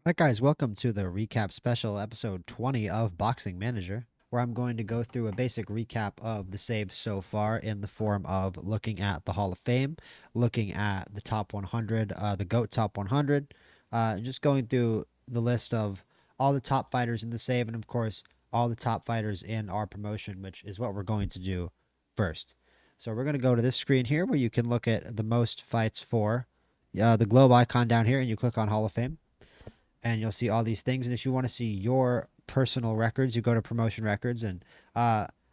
Alright guys, welcome to the recap special episode 20 of Boxing Manager, where I'm going to go through a basic recap of the saves so far in the form of looking at the Hall of Fame, looking at the top 100, the GOAT top 100, just going through the list of all the top fighters in the save, and of course, all the top fighters in our promotion, which is what we're going to do first. So we're going to go to this screen here where you can look at the most fights for the globe icon down here, and you click on Hall of Fame and you'll see all these things. And if you want to see your personal records, you go to promotion records, and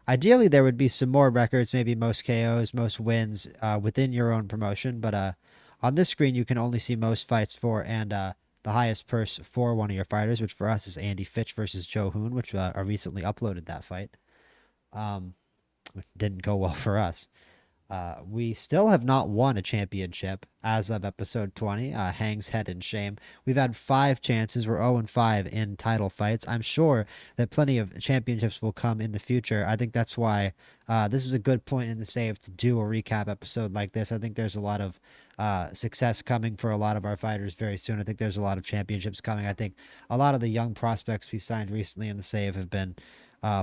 ideally there would be some more records, maybe most KOs, most wins within your own promotion. But on this screen, you can only see most fights for and the highest purse for one of your fighters, which for us is Andy Fitch versus Joe Hoon, which I recently uploaded that fight. Which didn't go well for us. We still have not won a championship as of episode 20. Hangs head in shame. We've had 5 chances. We're 0-5 in title fights. I'm sure that plenty of championships will come in the future. I think that's why this is a good point in the save to do a recap episode like this. I think there's a lot of success coming for a lot of our fighters very soon. I think there's a lot of championships coming. I think a lot of the young prospects we've signed recently in the save have been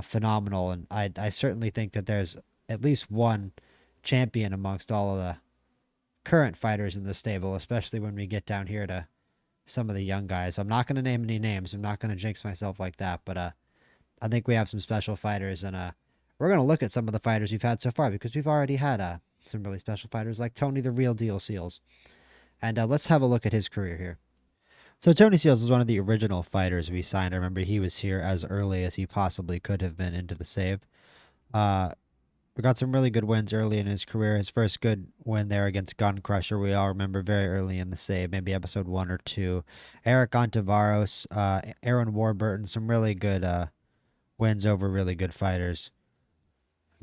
phenomenal. And I certainly think that there's at least one champion amongst all of the current fighters in the stable, especially when we get down here to some of the young guys. I'm not going to name any names. I'm not going to jinx myself like that, but I think we have some special fighters, and we're going to look at some of the fighters we've had so far because we've already had some really special fighters like Tony the Real Deal Seals. And let's have a look at his career here. So Tony Seals was one of the original fighters we signed. I remember he was here as early as he possibly could have been into the save. We got some really good wins early in his career. His first good win there against Gun Crusher, we all remember very early in the save, maybe episode 1 or 2. Eric Ontiveros, Aaron Warburton, some really good wins over really good fighters.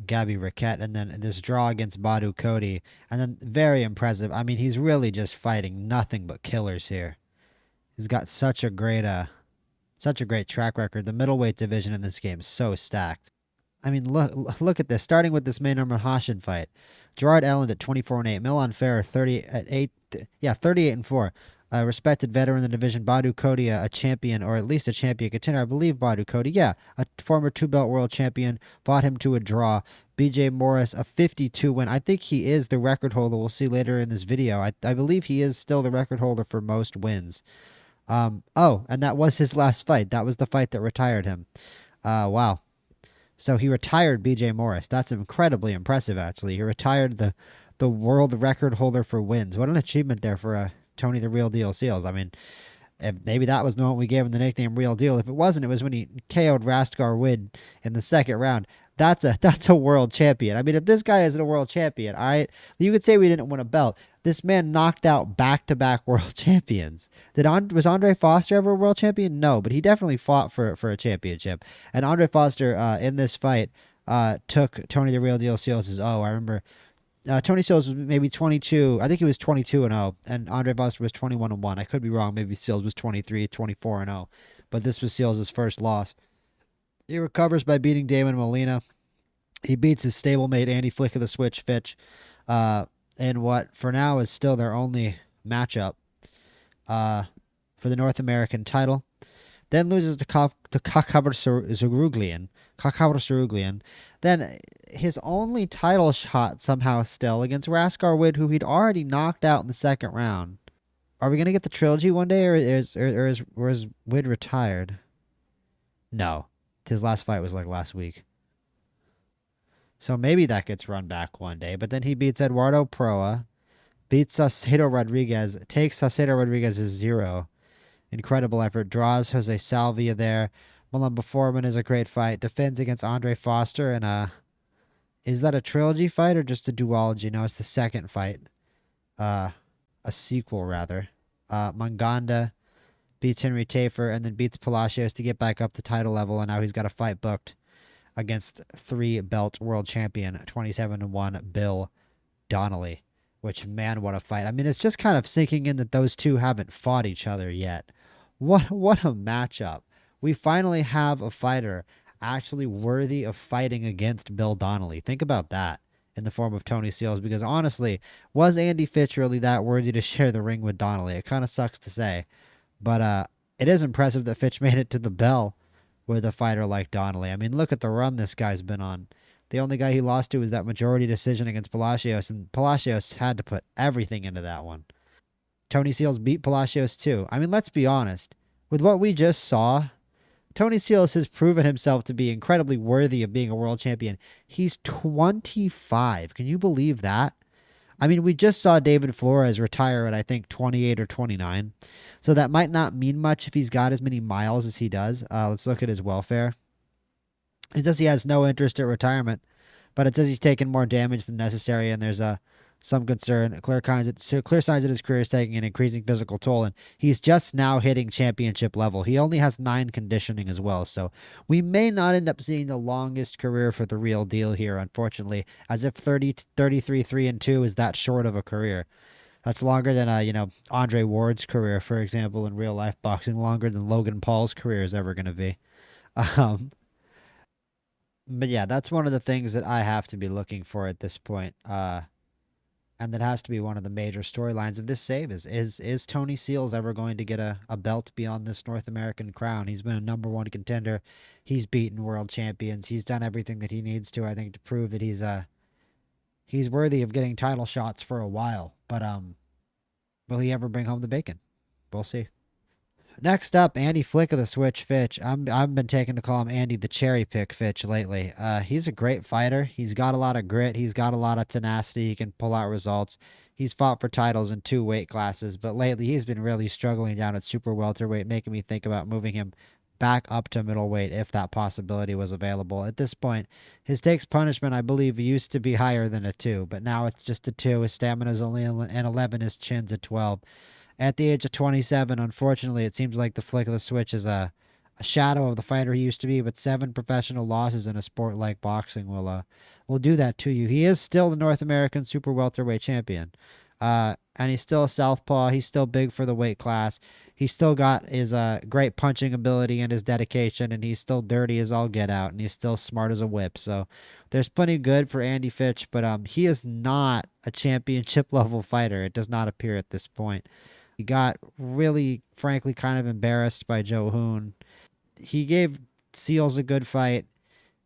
Gabby Riquette, and then this draw against Badu Cody, and then very impressive. I mean, he's really just fighting nothing but killers here. He's got such a great track record. The middleweight division in this game is so stacked. I mean, look at this. Starting with this Maynard Mahashin fight, Gerard Elland at 24-8, Milan Ferrer 38-4. A respected veteran in the division, Badu Cody, a champion, or at least a champion contender. I believe Badu Cody, a former 2-belt world champion, fought him to a draw. BJ Morris, a 52 win. I think he is the record holder. We'll see later in this video. I believe he is still the record holder for most wins. And that was his last fight. That was the fight that retired him. Wow. So he retired BJ Morris. That's incredibly impressive, actually. He retired the world record holder for wins. What an achievement there for Tony the Real Deal Seals. I mean, maybe that was the moment we gave him the nickname Real Deal. If it wasn't, it was when he KO'd Rastkar Wid in the second round. That's a world champion. I mean, if this guy isn't a world champion, all right, you could say we didn't win a belt. This man knocked out back-to-back world champions. Was Andre Foster ever a world champion? No, but he definitely fought for a championship. And Andre Foster in this fight took Tony the Real Deal Seals' I remember Tony Seals was maybe 22. I think he was 22-0, and Andre Foster was 21-1. I could be wrong. Maybe Seals was 23, 24-0. But this was Seals' first loss. He recovers by beating Damon Molina. He beats his stablemate Andy Flick of the Switch Fitch in what for now is still their only matchup for the North American title. Then loses to Kakavr Saruglian. Then his only title shot somehow still against Rastkar Wid, who he'd already knocked out in the second round. Are we going to get the trilogy one day, or is Wid retired? No. His last fight was like last week. So maybe that gets run back one day. But then he beats Eduardo Proa, beats Saucedo Rodriguez, takes Saucedo Rodriguez's 0. Incredible effort. Draws Jose Salvia there. Malumba Foreman is a great fight. Defends against Andre Foster. And is that a trilogy fight or just a duology? No, it's the second fight. A sequel, rather. Manganda beats Henry Tafer and then beats Palacios to get back up to title level. And now he's got a fight booked against 3-belt world champion, 27-1 Bill Donnelly. Which, man, what a fight. I mean, it's just kind of sinking in that those two haven't fought each other yet. What a matchup. We finally have a fighter actually worthy of fighting against Bill Donnelly. Think about that in the form of Tony Seals, because honestly, was Andy Fitch really that worthy to share the ring with Donnelly? It kind of sucks to say. But it is impressive that Fitch made it to the bell with a fighter like Donnelly. I mean, look at the run this guy's been on. The only guy he lost to was that majority decision against Palacios, and Palacios had to put everything into that one. Tony Seals beat Palacios too. I mean, let's be honest. With what we just saw, Tony Seals has proven himself to be incredibly worthy of being a world champion. He's 25. Can you believe that? I mean, we just saw David Flores retire at, I think, 28 or 29. So that might not mean much if he's got as many miles as he does. Let's look at his welfare. It says he has no interest at retirement, but it says he's taken more damage than necessary, and there's some concern. Clear signs that his career is taking an increasing physical toll, and he's just now hitting championship level. He only has 9 conditioning as well, so we may not end up seeing the longest career for the real deal here, unfortunately, as if 33, 3-2 is that short of a career. That's longer than Andre Ward's career, for example, in real life boxing, longer than Logan Paul's career is ever going to be. Um, but yeah, that's one of the things that I have to be looking for at this point. And that has to be one of the major storylines of this save is Tony Seals ever going to get a belt beyond this North American crown? He's been a number one contender. He's beaten world champions. He's done everything that he needs to, I think, to prove that he's worthy of getting title shots for a while. But will he ever bring home the bacon? We'll see. Next up, Andy Flick of the Switch Fitch. I've been taking to call him Andy the Cherry Pick Fitch lately. He's a great fighter. He's got a lot of grit. He's got a lot of tenacity. He can pull out results. He's fought for titles in 2 weight classes, but lately he's been really struggling down at super welterweight, making me think about moving him back up to middleweight if that possibility was available. At this point, his takes punishment, I believe, used to be higher than a 2, but now it's just a 2. His stamina is only an 11. His chin's a 12. At the age of 27, unfortunately, it seems like the flick of the switch is a shadow of the fighter he used to be, but 7 professional losses in a sport like boxing will do that to you. He is still the North American super welterweight champion. And he's still a southpaw. He's still big for the weight class. He's still got his great punching ability and his dedication, and he's still dirty as all get out, and he's still smart as a whip. So there's plenty good for Andy Fitch, but he is not a championship level fighter. It does not appear at this point. He got really, frankly, kind of embarrassed by Joe Hoon. He gave Seals a good fight.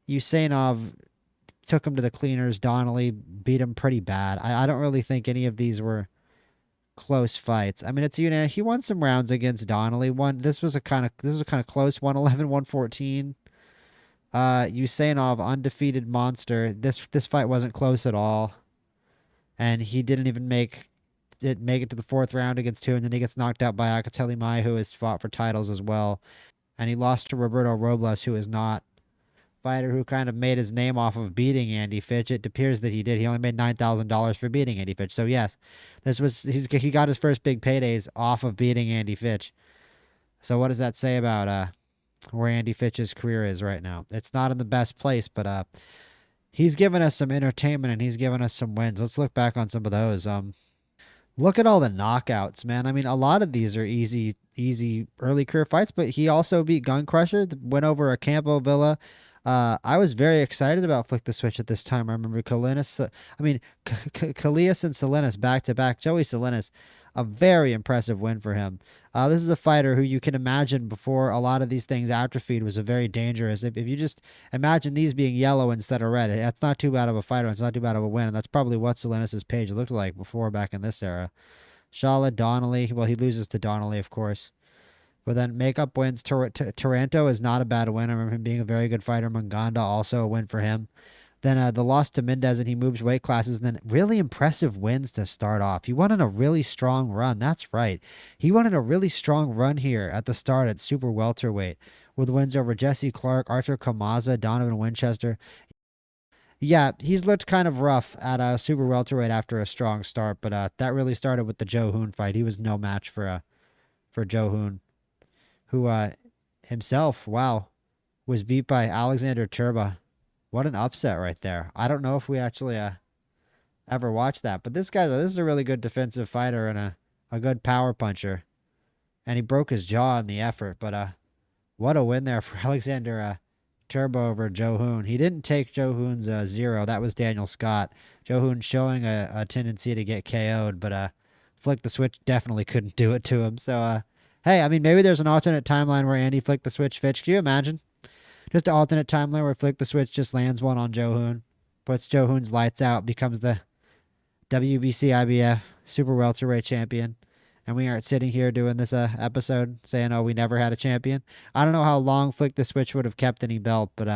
Usainov took him to the cleaners. Donnelly beat him pretty bad. I don't really think any of these were close fights. I mean, he won some rounds against Donnelly. This was a kind of close 111, 114. Usainov, undefeated monster. This fight wasn't close at all, and he didn't even make it to the 4th round against Hoon, and then he gets knocked out by Akateli Mai, who has fought for titles as well. And he lost to Roberto Robles, who is not a fighter who kind of made his name off of beating Andy Fitch. It appears that he did. He only made $9,000 for beating Andy Fitch. So yes, he got his first big paydays off of beating Andy Fitch. So what does that say about where Andy Fitch's career is right now? It's not in the best place, but he's given us some entertainment and he's given us some wins. Let's look back on some of those. Look at all the knockouts, man. I mean, a lot of these are easy early career fights, but he also beat Gun Crusher, went over a Campo Villa. I was very excited about Flick the Switch at this time. I remember Kalias and Salinas back to back. Joey Salinas, a very impressive win for him. This is a fighter who you can imagine before a lot of these things atrophied was a very dangerous. If you just imagine these being yellow instead of red, that's not too bad of a fighter. It's not too bad of a win, and that's probably what Salinas' page looked like before back in this era. Shala, Donnelly, well, he loses to Donnelly, of course. But then makeup wins. Taranto is not a bad win. I remember him being a very good fighter. Manganda also a win for him. Then the loss to Mendez, and he moves weight classes. And then really impressive wins to start off. He went on a really strong run. That's right. He went on a really strong run here at the start at super welterweight with wins over Jesse Clark, Arthur Kamaza, Donovan Winchester. Yeah, he's looked kind of rough at super welterweight after a strong start, but that really started with the Joe Hoon fight. He was no match for Joe Hoon, who himself, wow, was beat by Alexander Turba. What an upset right there. I don't know if we actually ever watched that, but this is a really good defensive fighter and a good power puncher. And he broke his jaw in the effort, but what a win there for Alexander Turbo over Joe Hoon. He didn't take Joe Hoon's 0. That was Daniel Scott. Joe Hoon showing a tendency to get KO'd, but Flick the Switch definitely couldn't do it to him. So Hey, I mean, maybe there's an alternate timeline where Andy flicked the switch Fitch. Can you imagine? Just an alternate timeline where Flick the Switch just lands one on Joe Hoon, puts Joe Hoon's lights out, becomes the WBC IBF Super Welterweight Champion, and we aren't sitting here doing this episode saying, "Oh, we never had a champion." I don't know how long Flick the Switch would have kept any belt, but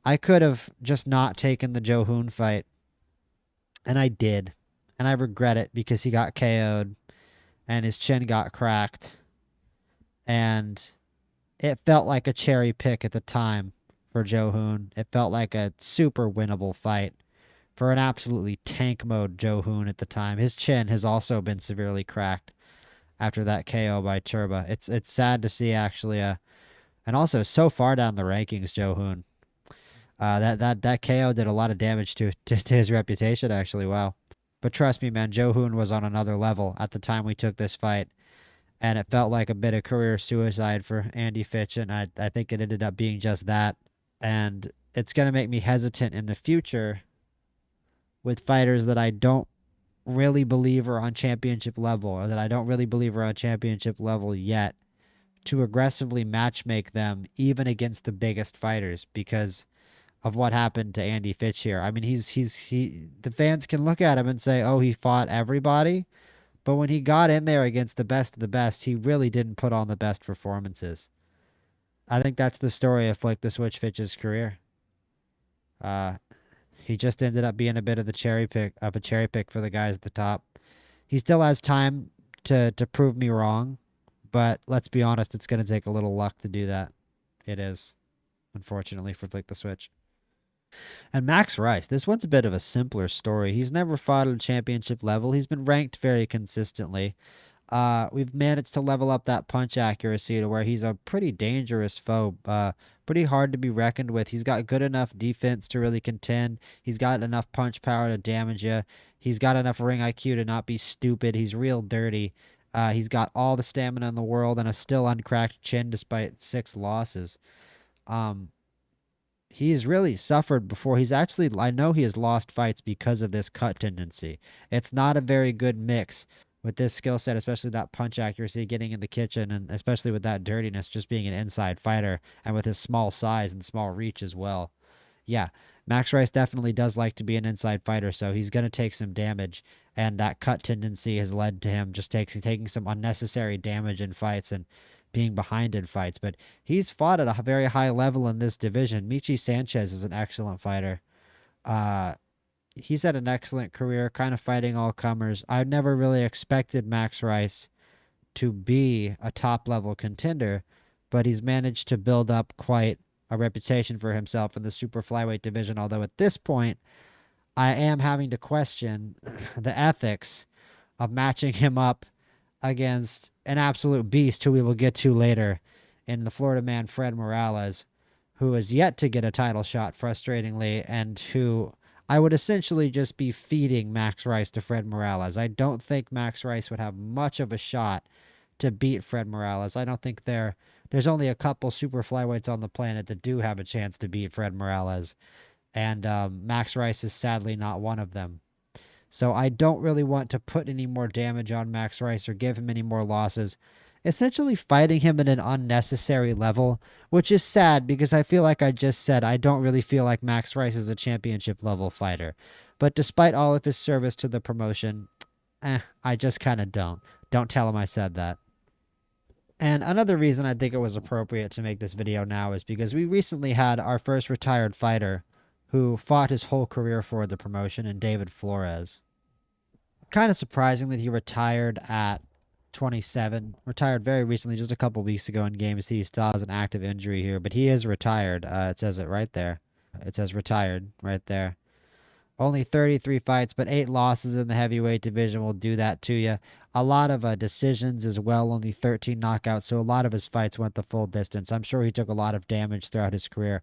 I could have just not taken the Joe Hoon fight, and I did, and I regret it because he got KO'd and his chin got cracked, and it felt like a cherry pick at the time for Joe Hoon. It felt like a super winnable fight for an absolutely tank mode Joe Hoon at the time. His chin has also been severely cracked after that KO by Turba. It's sad to see actually. And also so far down the rankings, Joe Hoon. That KO did a lot of damage to his reputation actually. Wow. But trust me, man, Joe Hoon was on another level at the time we took this fight. And it felt like a bit of career suicide for Andy Fitch, and I think it ended up being just that. And it's going to make me hesitant in the future with fighters that I don't really believe are on championship level, or that I don't really believe are on championship level yet, to aggressively matchmake them even against the biggest fighters because of what happened to Andy Fitch here. I mean, the fans can look at him and say, "Oh, he fought everybody." But when he got in there against the best of the best, he really didn't put on the best performances. I think that's the story of Flick the Switch Fitch's career. Uh, he just ended up being a bit of a cherry pick for the guys at the top. He still has time to prove me wrong, but let's be honest, it's going to take a little luck to do that. It is, unfortunately, for Flick the Switch. And Max Rice, this one's a bit of a simpler story. He's never fought at a championship level. He's been ranked very consistently. We've managed to level up that punch accuracy to where he's a pretty dangerous foe. Pretty hard to be reckoned with. He's got good enough defense to really contend. He's got enough punch power to damage you. He's got enough ring IQ to not be stupid. He's real dirty. He's got all the stamina in the world and a still uncracked chin despite 6 losses. Um, he's really suffered before. I know he has lost fights because of this cut tendency. It's not a very good mix with this skill set, especially that punch accuracy, getting in the kitchen, and especially with that dirtiness, just being an inside fighter, and with his small size and small reach as well. Yeah, Max Rice definitely does like to be an inside fighter, so he's going to take some damage, and that cut tendency has led to him just taking some unnecessary damage in fights and being behind in fights. But he's fought at a very high level in this division. Michi Sanchez is an excellent fighter. Uh, he's had an excellent career, kind of fighting all comers. I never really expected Max Rice to be a top level contender, but he's managed to build up quite a reputation for himself in the super flyweight division. Although at this point, I am having to question the ethics of matching him up against an absolute beast who we will get to later in the Florida man, Fred Morales, who has yet to get a title shot, frustratingly, and who I would essentially just be feeding Max Rice to Fred Morales. I don't think Max Rice would have much of a shot to beat Fred Morales. I don't think there's only a couple super flyweights on the planet that do have a chance to beat Fred Morales, and Max Rice is sadly not one of them. So I don't really want to put any more damage on Max Rice or give him any more losses. Essentially fighting him at an unnecessary level, which is sad because I feel like I just said I don't really feel like Max Rice is a championship level fighter. But despite all of his service to the promotion, I just kind of don't. Don't tell him I said that. And another reason I think it was appropriate to make this video now is because we recently had our first retired fighter who fought his whole career for the promotion in David Flores. Kind of surprising that he retired at 27. Retired very recently, just a couple weeks ago in games. He still has an active injury here, but he is retired. It says it right there. It says retired right there. Only 33 fights, but 8 losses in the heavyweight division will do that to you. A lot of decisions as well, only 13 knockouts, so a lot of his fights went the full distance. I'm sure he took a lot of damage throughout his career.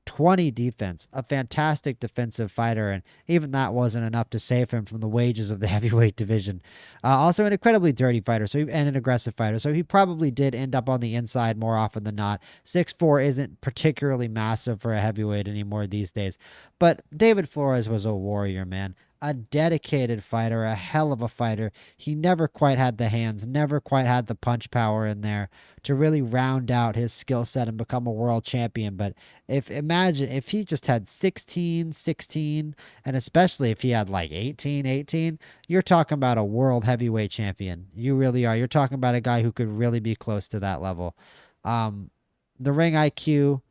20 defense, a fantastic defensive fighter, and even that wasn't enough to save him from the wages of the heavyweight division. Also an incredibly dirty fighter and an aggressive fighter, so he probably did end up on the inside more often than not. 6'4" isn't particularly massive for a heavyweight anymore these days, but David Flores was a warrior, man. a dedicated fighter, a hell of a fighter. He never quite had the hands, never quite had the punch power in there to really round out his skill set and become a world champion. But if imagine if he just had 16, 16, and especially if he had like 18, 18, you're talking about a world heavyweight champion. You really are. You're talking about a guy who could really be close to that level. Um, the ring IQ,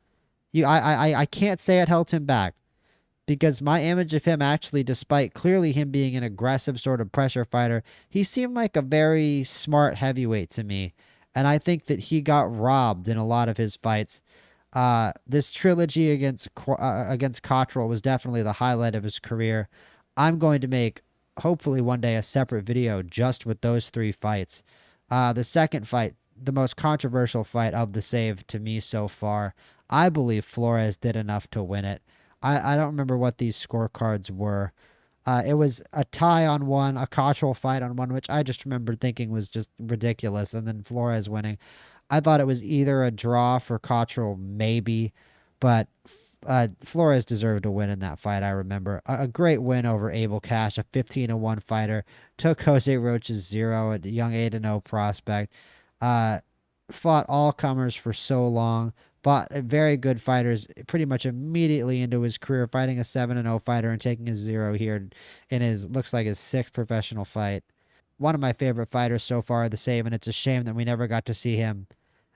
I can't say it held him back because my image of him actually, despite clearly him being an aggressive sort of pressure fighter, he seemed like a very smart heavyweight to me. And I think that he got robbed in a lot of his fights. This trilogy against Cotrill was definitely the highlight of his career. I'm going to make, hopefully one day, a separate video just with those three fights. The second fight, the most controversial fight of the save to me so far, I believe Flores did enough to win it. I don't remember what these scorecards were. It was a tie on one, a Cottrell fight on one, which I just remember thinking was just ridiculous, and then Flores winning. I thought it was either a draw for Cottrell, maybe, but Flores deserved a win in that fight. I remember a great win over Abel Cash, a 15-1 fighter. Took Jose Rocha's 0, a young 8-0 prospect. Uh, Fought all comers for so long. Fought very good fighters pretty much immediately into his career, fighting a 7-0 fighter and taking a 0 here in his, looks like his 6th professional fight. One of my favorite fighters so far, the same, and it's a shame that we never got to see him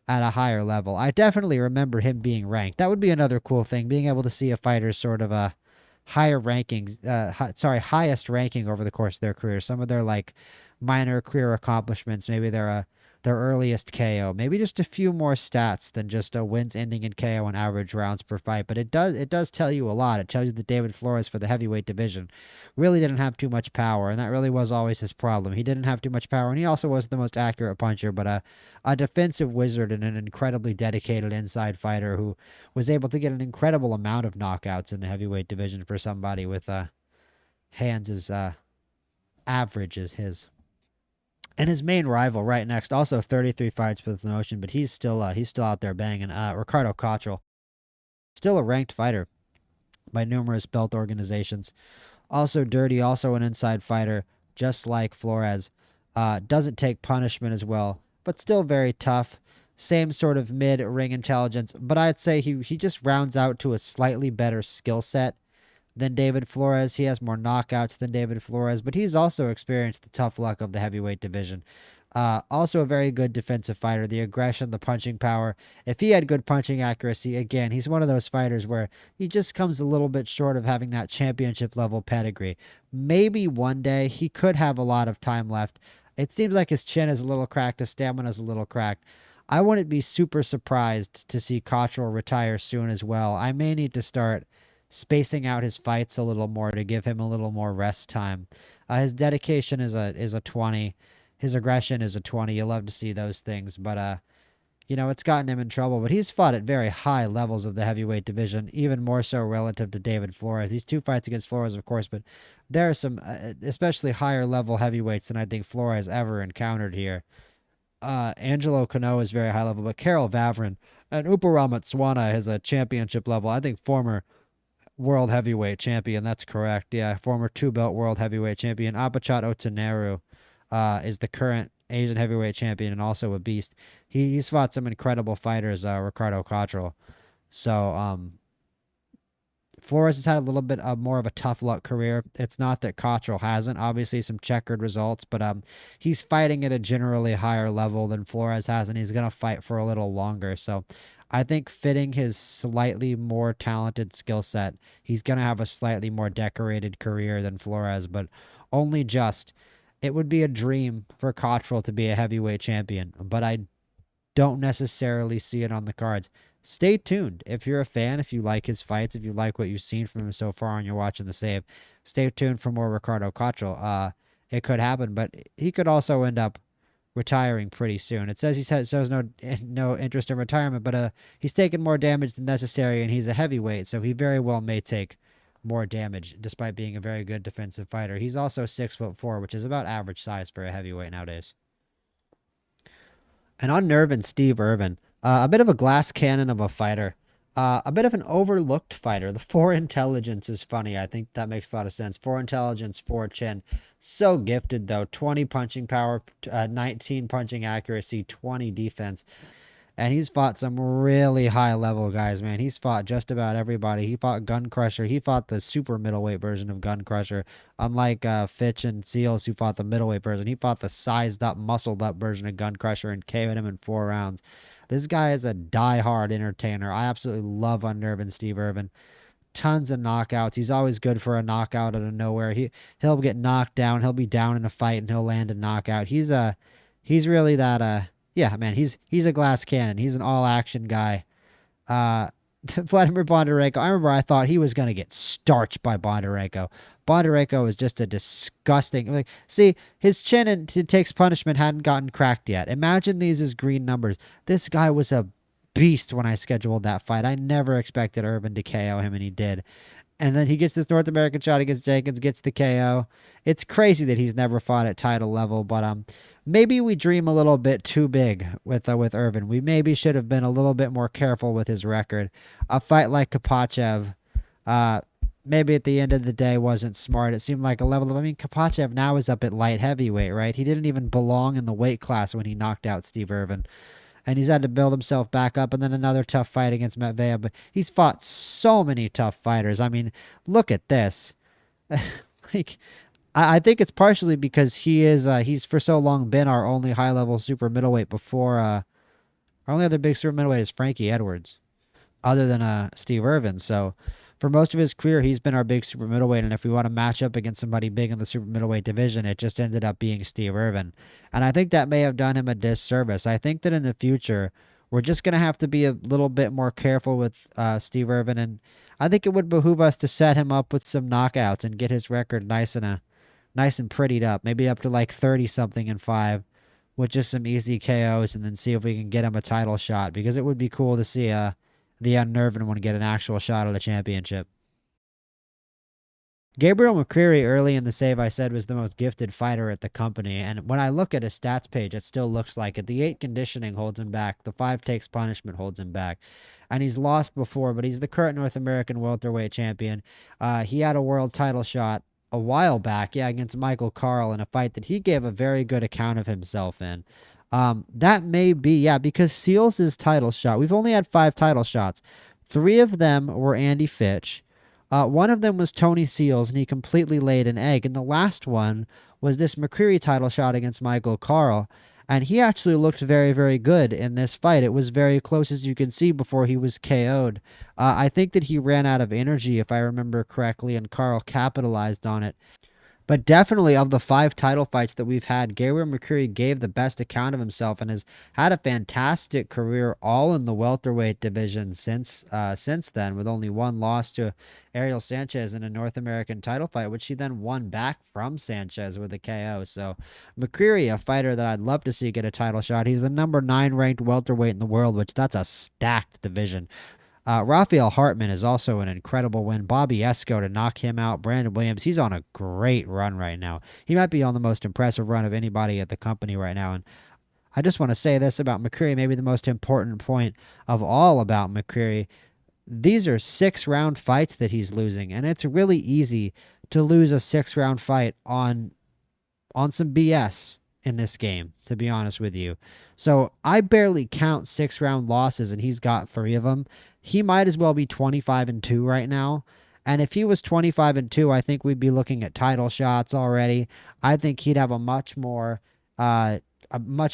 at a higher level. I definitely remember him being ranked. That would be another cool thing, being able to see a fighter's sort of a higher ranking, highest ranking over the course of their career. Some of their like minor career accomplishments, maybe their earliest KO, maybe just a few more stats than just a wins ending in KO and average rounds per fight. But it does tell you a lot. It tells you that David Flores for the heavyweight division really didn't have too much power, and that really was always his problem. He didn't have too much power, and he also wasn't the most accurate puncher, but a defensive wizard and an incredibly dedicated inside fighter who was able to get an incredible amount of knockouts in the heavyweight division for somebody with hands as average as his. And his main rival right next, also 33 fights with the motion, but he's still out there banging. Riccardo Cotrill, still a ranked fighter by numerous belt organizations. Also dirty, also an inside fighter, just like Flores. Doesn't take punishment as well, but still very tough. Same sort of mid ring intelligence, but I'd say he just rounds out to a slightly better skill set than David Flores. He has more knockouts than David Flores, but he's also experienced the tough luck of the heavyweight division. Also a very good defensive fighter. The aggression, the punching power. If he had good punching accuracy, again, he's one of those fighters where he just comes a little bit short of having that championship level pedigree. Maybe one day he could have a lot of time left. It seems like his chin is a little cracked, his stamina is a little cracked. I wouldn't be super surprised to see Cottrell retire soon as well. I may need to start spacing out his fights a little more to give him a little more rest time. His dedication is a 20. His aggression is a 20. You love to see those things, but it's gotten him in trouble. But he's fought at very high levels of the heavyweight division, even more so relative to David Flores. These two fights against Flores, of course, but there are some especially higher level heavyweights than I think Flores ever encountered here. Angelo Cano is very high level, but Carol Vavrin and Uparamat is a championship level. I think former world heavyweight champion. That's correct. Yeah, former 2-belt world heavyweight champion. Apachat Otaneru is the current Asian heavyweight champion and also a beast. He's fought some incredible fighters, Riccardo Cotrill. So Flores has had a little bit of more of a tough luck career. It's not that Cotrill hasn't. Obviously, some checkered results, but he's fighting at a generally higher level than Flores has, and he's going to fight for a little longer. So I think fitting his slightly more talented skill set, he's going to have a slightly more decorated career than Flores, but only just. It would be a dream for Cotrill to be a heavyweight champion, but I don't necessarily see it on the cards. Stay tuned. If you're a fan, if you like his fights, if you like what you've seen from him so far and you're watching the save, stay tuned for more Riccardo Cotrill. It could happen, but he could also end up retiring pretty soon. It says shows no interest in retirement, but he's taken more damage than necessary, and he's a heavyweight, so he very well may take more damage despite being a very good defensive fighter. He's also 6'4", which is about average size for a heavyweight nowadays. And Unnervin Steve Ervin, a bit of a glass cannon of a fighter. A bit of an overlooked fighter. The 4 intelligence is funny. I think that makes a lot of sense. 4 intelligence, 4 chin. So gifted, though. 20 punching power, 19 punching accuracy, 20 defense. And he's fought some really high level guys, man. He's fought just about everybody. He fought Gun Crusher. He fought the super middleweight version of Gun Crusher. Unlike Fitch and Seals, who fought the middleweight version, he fought the sized up, muscled up version of Gun Crusher and KO'd him in 4 rounds. This guy is a die-hard entertainer. I absolutely love Unnervin Steve Ervin. Tons of knockouts. He's always good for a knockout out of nowhere. He'll get knocked down. He'll be down in a fight and he'll land a knockout. He's really that yeah, man, he's a glass cannon. He's an all action guy. Uh Vladimir Bondarenko, I remember I thought he was gonna get starched by Bondarenko. Bondarenko is just a disgusting, like, see, his chin and takes punishment hadn't gotten cracked yet. Imagine these as green numbers. This guy was a beast when I scheduled that fight. I never expected Ervin to KO him, and he did. And then he gets this North American shot against Jenkins, gets the KO. It's crazy that he's never fought at title level, but maybe we dream a little bit too big with Ervin. We maybe should have been a little bit more careful with his record. A fight like Kapachev, uh, maybe at the end of the day wasn't smart. It seemed like a level of, I mean, Kapachev now is up at light heavyweight, right? He didn't even belong in the weight class when he knocked out Steve Ervin. And he's had to build himself back up, and then another tough fight against Medvedev. But he's fought so many tough fighters. I mean, look at this. Like, I think it's partially because he's for so long been our only high level super middleweight before our only other big super middleweight is Frankie Edwards, other than Steve Ervin. So for most of his career, he's been our big super middleweight. And if we want to match up against somebody big in the super middleweight division, it just ended up being Steve Ervin. And I think that may have done him a disservice. I think that in the future, we're just going to have to be a little bit more careful with Steve Ervin. And I think it would behoove us to set him up with some knockouts and get his record nice and prettied up, maybe up to like 30 something in 5 with just some easy KOs, and then see if we can get him a title shot, because it would be cool to see the Unnervin one get an actual shot at a championship. Gabriel McCreary early in the save I said was the most gifted fighter at the company, and when I look at his stats page, it still looks like it. The 8 conditioning holds him back. The 5 takes punishment holds him back. And he's lost before, but he's the current North American welterweight champion. He had a world title shot a while back, yeah, against Michael Carl in a fight that he gave a very good account of himself in. That may be, yeah, because Seals' title shot, we've only had 5 title shots. 3 of them were Andy Fitch. One of them was Tony Seals, and he completely laid an egg. And the last one was this McCreary title shot against Michael Carl. And he actually looked very, very good in this fight. It was very close, as you can see, before he was KO'd. I think that he ran out of energy, if I remember correctly, and Carl capitalized on it. But definitely, of the 5 title fights that we've had, Gabriel McCreary gave the best account of himself and has had a fantastic career all in the welterweight division since then, with only 1 loss to Ariel Sanchez in a North American title fight, which he then won back from Sanchez with a KO. So McCreary, a fighter that I'd love to see get a title shot. He's the number 9 ranked welterweight in the world, which that's a stacked division. Raphael Hartman is also an incredible win. Bobby Esco to knock him out. Brandon Williams, he's on a great run right now. He might be on the most impressive run of anybody at the company right now. And I just want to say this about McCreary, maybe the most important point of all about McCreary. These are 6-round fights that he's losing, and it's really easy to lose a 6-round fight on some BS in this game, to be honest with you. So I barely count 6-round losses, and he's got 3 of them. He might as well be 25-2 right now. And if he was 25-2, I think we'd be looking at title shots already. I think he'd have a much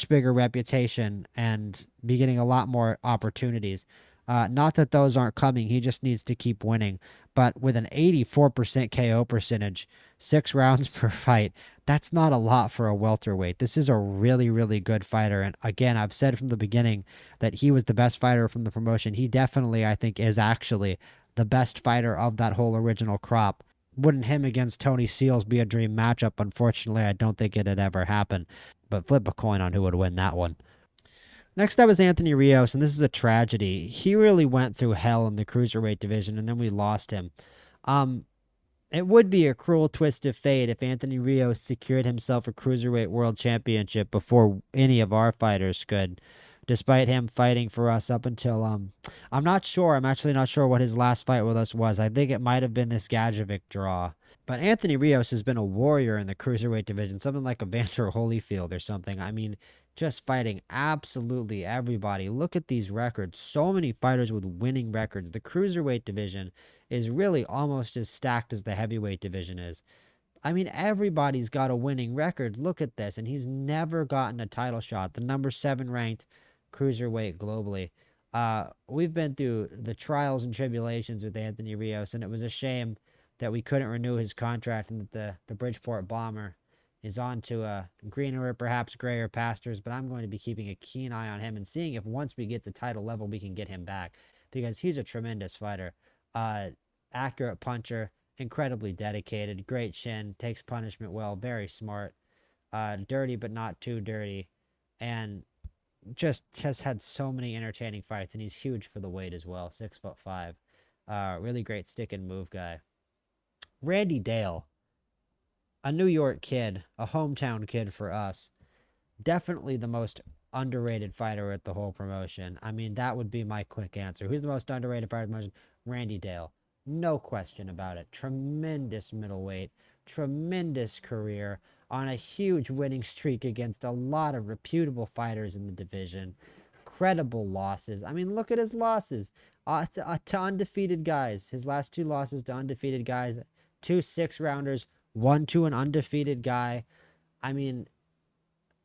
bigger reputation and be getting a lot more opportunities. Not that those aren't coming. He just needs to keep winning. But with an 84% KO percentage, 6 rounds per fight, that's not a lot for a welterweight. This is a really, really good fighter. And again, I've said from the beginning that he was the best fighter from the promotion. He definitely, I think, is actually the best fighter of that whole original crop. Wouldn't him against Tony Seals be a dream matchup? Unfortunately, I don't think it'd ever happen. But flip a coin on who would win that one. Next up is Anthony Rios, and this is a tragedy. He really went through hell in the cruiserweight division, and then we lost him. It would be a cruel twist of fate if Anthony Rios secured himself a cruiserweight world championship before any of our fighters could. despite him fighting for us up until I'm not sure. I'm actually not sure what his last fight with us was. I think it might have been this Gajovic draw. But Anthony Rios has been a warrior in the cruiserweight division, something like a Vander Holyfield or something. I mean, just fighting absolutely everybody. Look at these records. So many fighters with winning records. The cruiserweight division is really almost as stacked as the heavyweight division is. I mean, everybody's got a winning record. Look at this. And he's never gotten a title shot. The number 7 ranked cruiserweight globally. We've been through the trials and tribulations with Anthony Rios, and it was a shame that we couldn't renew his contract and that the Bridgeport Bomber is on to greener or perhaps grayer pastures. But I'm going to be keeping a keen eye on him and seeing if once we get to title level, we can get him back, because he's a tremendous fighter. Accurate puncher, incredibly dedicated, great chin, takes punishment well, very smart, dirty but not too dirty, and just has had so many entertaining fights, and he's huge for the weight as well, 6'5". Really great stick and move guy. Randy Dale, a New York kid, a hometown kid for us, definitely the most underrated fighter at the whole promotion. I mean, that would be my quick answer. Who's the most underrated fighter at the promotion? Randy Dale. No question about it. Tremendous middleweight, tremendous career, on a huge winning streak against a lot of reputable fighters in the division. Credible losses. I mean, look at his losses. To undefeated guys. His last 2 losses to undefeated guys. 2 6-rounders, 1 to an undefeated guy. I mean,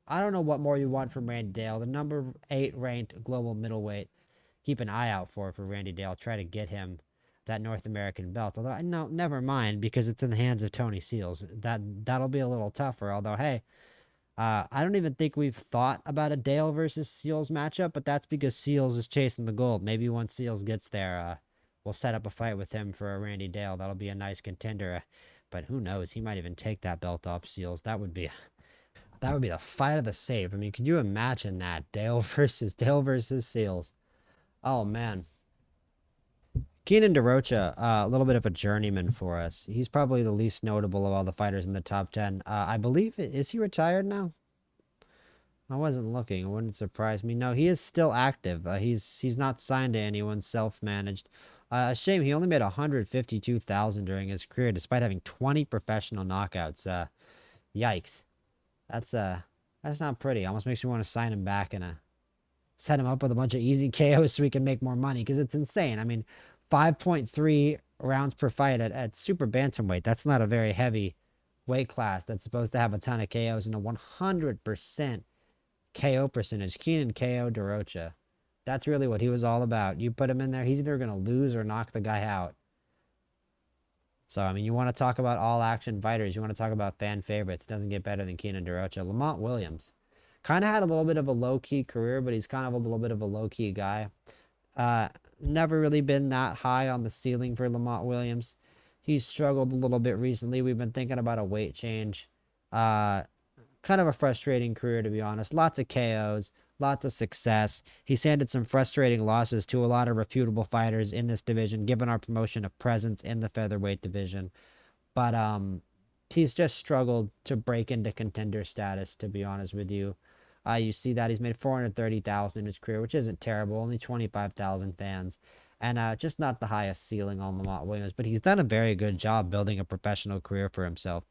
I don't know what more you want from Randy Dale. The number 8 ranked global middleweight. Keep an eye out for Randy Dale. Try to get him that North American belt. Although, no, never mind, because it's in the hands of Tony Seals. That'll be a little tougher. Although, hey, I don't even think we've thought about a Dale versus Seals matchup, but that's because Seals is chasing the gold. Maybe once Seals gets there, we'll set up a fight with him for a Randy Dale. That'll be a nice contender. But who knows? He might even take that belt off Seals. That would be the fight of the save. I mean, can you imagine that? Dale versus Seals. Oh, man. Keenan Darocha, a little bit of a journeyman for us. He's probably the least notable of all the fighters in the top 10. I believe, is he retired now? I wasn't looking. It wouldn't surprise me. No, he is still active. He's not signed to anyone, self-managed. A shame he only made $152,000 during his career, despite having 20 professional knockouts. Yikes. That's not pretty. Almost makes me want to sign him back and set him up with a bunch of easy KOs so we can make more money, because it's insane. I mean, 5.3 rounds per fight at super bantamweight. That's not a very heavy weight class that's supposed to have a ton of KOs, and a 100% KO percentage. Keenan KO Darocha. That's really what he was all about. You put him in there, he's either going to lose or knock the guy out. So, I mean, you want to talk about all-action fighters. You want to talk about fan favorites. It doesn't get better than Keenan Darocha. Lamont Williams. Kind of had a little bit of a low-key career, but he's kind of a little bit of a low-key guy. Never really been that high on the ceiling for Lamont Williams. He's struggled a little bit recently. We've been thinking about a weight change. Kind of a frustrating career, to be honest. Lots of KOs, lots of success. He's handed some frustrating losses to a lot of reputable fighters in this division, given our promotion of presence in the featherweight division. But he's just struggled to break into contender status, to be honest with you. You see that he's made $430,000 in his career, which isn't terrible. Only 25,000 fans, and just not the highest ceiling on Lamont Williams. But he's done a very good job building a professional career for himself.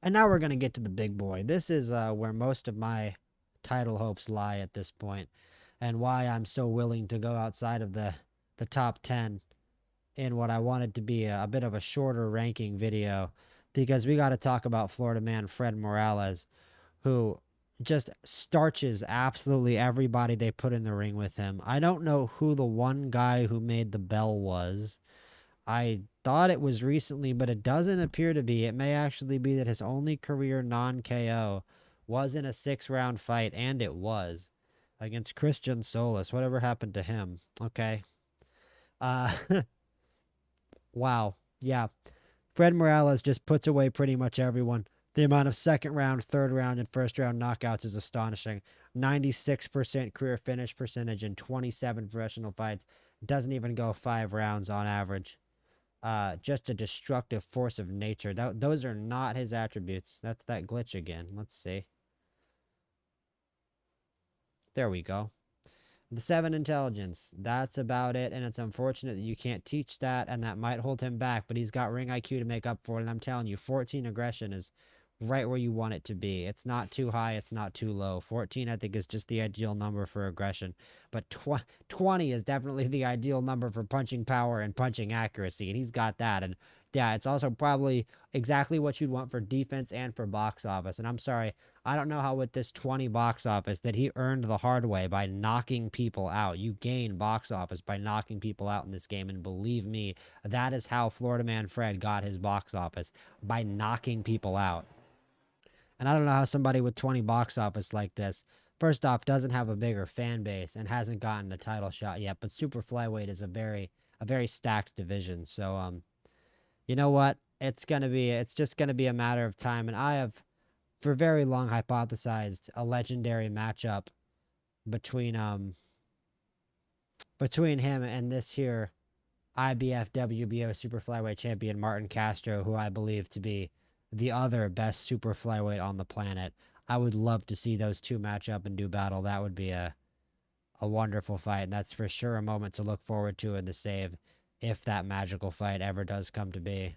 And now we're gonna get to the big boy. This is where most of my title hopes lie at this point, and why I'm so willing to go outside of the top 10 in what I wanted to be a bit of a shorter ranking video, because we got to talk about Florida man Fred Morales, who just starches absolutely everybody they put in the ring with him. I don't know who the one guy who made the bell was. I thought it was recently, but it doesn't appear to be. It may actually be that his only career non-KO was in a 6-round fight, and it was against Christian Solis. Whatever happened to him? Okay. Wow. Yeah. Fred Morales just puts away pretty much everyone. The amount of 2nd round, 3rd round, and 1st round knockouts is astonishing. 96% career finish percentage in 27 professional fights. Doesn't even go 5 rounds on average. Just a destructive force of nature. Those are not his attributes. That's that glitch again. Let's see. There we go. The 7 intelligence. That's about it, and it's unfortunate that you can't teach that, and that might hold him back, but he's got ring IQ to make up for it, and I'm telling you, 14 aggression is right where you want it to be. It's not too high, it's not too low. 14, I think, is just the ideal number for aggression, but 20 is definitely the ideal number for punching power and punching accuracy, and he's got that, and yeah, it's also probably exactly what you'd want for defense and for box office, and I'm sorry, I don't know how with this 20 box office that he earned the hard way by knocking people out. You gain box office by knocking people out in this game, and believe me, that is how Florida Man Fred got his box office, by knocking people out. And I don't know how somebody with 20 box office like this, first off, doesn't have a bigger fan base and hasn't gotten a title shot yet, but super flyweight is a very stacked division. So you know what? It's just gonna be a matter of time, and I have for very long hypothesized a legendary matchup between between him and this here IBF WBO super flyweight champion Martin Castro, who I believe to be the other best super flyweight on the planet. I would love to see those two match up and do battle. That would be a wonderful fight, and that's for sure a moment to look forward to in the save if that magical fight ever does come to be.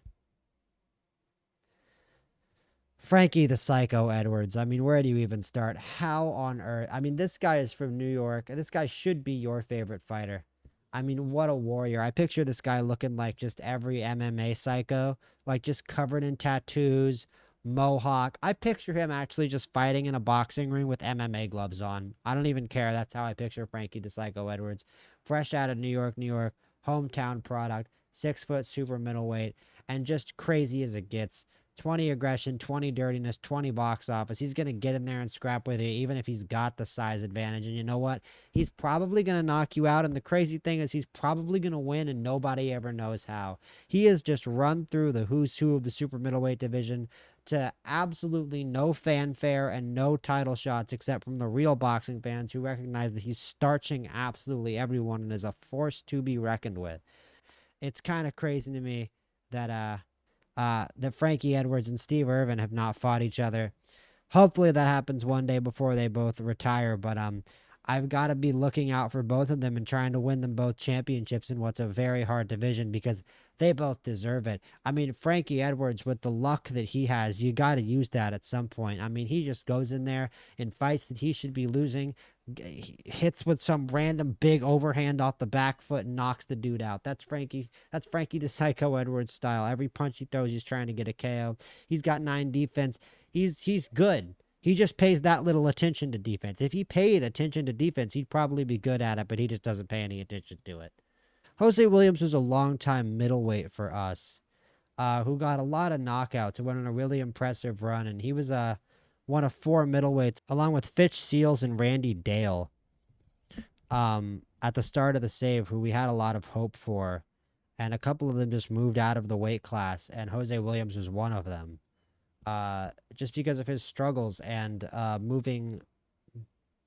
Frankie the Psycho Edwards. I mean, where do you even start? How on earth? I mean, this guy is from New York. This guy should be your favorite fighter. I mean, what a warrior. I picture this guy looking like just every MMA psycho, like just covered in tattoos, mohawk. I picture him actually just fighting in a boxing ring with MMA gloves on. I don't even care. That's how I picture Frankie the Psycho Edwards. Fresh out of New York, New York, hometown product, 6 foot super middleweight, and just crazy as it gets. 20 aggression, 20 dirtiness, 20 box office. He's going to get in there and scrap with you, even if he's got the size advantage. And you know what? He's probably going to knock you out. And the crazy thing is, he's probably going to win, and nobody ever knows how. He has just run through the who's who of the super middleweight division to absolutely no fanfare and no title shots except from the real boxing fans who recognize that he's starching absolutely everyone and is a force to be reckoned with. It's kind of crazy to me that that Frankie Edwards and Steve Ervin have not fought each other. Hopefully that happens one day before they both retire, but I've got to be looking out for both of them and trying to win them both championships in what's a very hard division because they both deserve it. I mean, Frankie Edwards, with the luck that he has, you got to use that at some point. I mean, he just goes in there in fights that he should be losing, hits with some random big overhand off the back foot and knocks the dude out. That's Frankie. That's Frankie the Psycho Edwards style. Every punch he throws, he's trying to get a KO. He's got 9 defense. He's good. He just pays that little attention to defense. If he paid attention to defense, he'd probably be good at it, but he just doesn't pay any attention to it. Jose Williams was a long-time middleweight for us, who got a lot of knockouts and went on a really impressive run, and he was one of 4 middleweights, along with Fitch, Seals, and Randy Dale, at the start of the save, who we had a lot of hope for, and a couple of them just moved out of the weight class, and Jose Williams was one of them. Just because of his struggles and moving